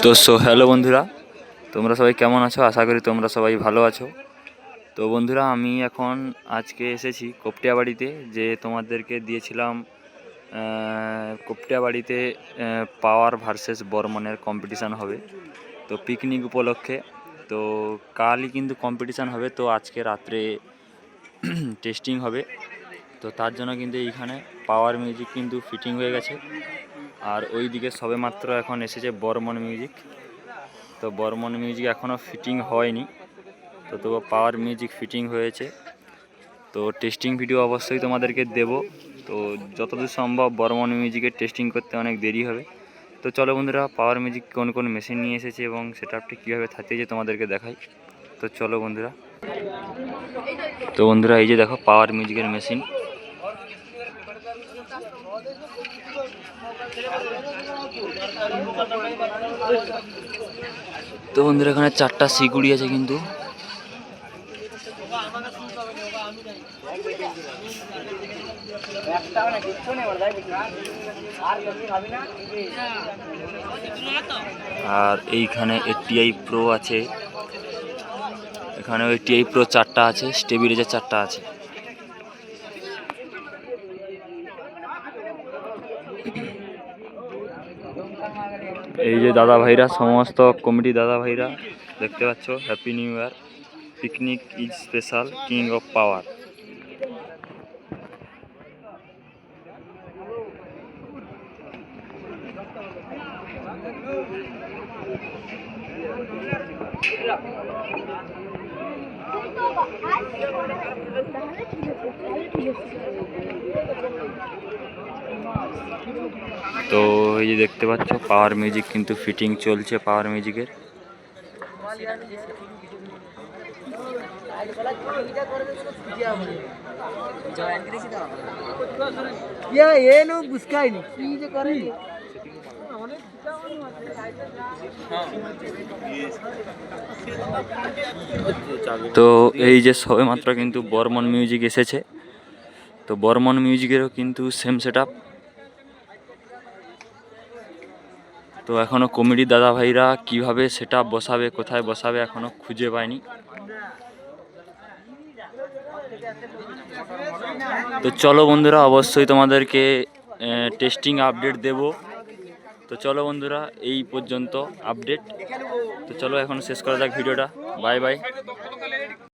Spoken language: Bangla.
হ্যালো বন্ধুরা, তোমরা সবাই কেমন আছো? আশা করি তোমরা সবাই ভালো আছো। তো বন্ধুরা, আমি এখন আজকে এসেছি কোপটিয়াবাড়িতে, যে তোমাদেরকে দিয়েছিলাম কোপটিয়াবাড়িতে পাওয়ার ভার্সেস বর্মনের কম্পিটিশান হবে, তো পিকনিক উপলক্ষে। তো কালই কিন্তু কম্পিটিশান হবে, তো আজকে রাত্রে টেস্টিং হবে। তো তার জন্য কিন্তু এইখানে পাওয়ার মিউজিক কিন্তু ফিটিং হয়ে গেছে, আর ওই দিকে সবেমাত্র এখন এসেছে বর্মন মিউজিক। তো বর্মন মিউজিক এখনও ফিটিং হয়নি, তো তবু পাওয়ার মিউজিক ফিটিং হয়েছে। তো টেস্টিং ভিডিও অবশ্যই তোমাদেরকে দেব। তো যতদূর সম্ভব বর্মন মিউজিকের টেস্টিং করতে অনেক দেরি হবে। তো চলো বন্ধুরা, পাওয়ার মিউজিক কোন কোন মেশিন নিয়ে এসেছে এবং সেটআপটি কীভাবে থাকতে যে তোমাদেরকে দেখাই। তো চলো বন্ধুরা। তো বন্ধুরা, এই যে দেখো পাওয়ার মিউজিকের মেশিন। তো বন্ধুরা, এখানে 4টা সিকুড়ি আছে কিন্তু। আর এইখানে এটিআই প্রো আছে, এখানেও এটিআই প্রো 4টা আছে, স্টেবিলাইজার 4টা আছে। এই যে দাদা ভাইরা, সমস্ত কমিটি দাদা ভাইরা দেখতে পাচ্ছ, happy new year, picnic is special, king of power. তো এই যে দেখতে পাচ্ছ পাওয়ার মিউজিক কিন্তু ফিটিং চলছে পাওয়ার মিউজিকের। তো এই যে সবেমাত্র কিন্তু বর্মন মিউজিক এসেছে, তো বর্মন মিউজিকেরও কিন্তু সেম সেটআপ। তো এখনও কমিটি দাদা ভাইরা কীভাবে সেটআপ বসাবে, কোথায় বসাবে এখনও খুঁজে পায়নি। তো চলো বন্ধুরা, অবশ্যই তোমাদেরকে টেস্টিং আপডেট দেব। তো চলো বন্ধুরা, এই পর্যন্ত আপডেট। তো চলো এখন শেষ করা যাক ভিডিওটা। Bye bye.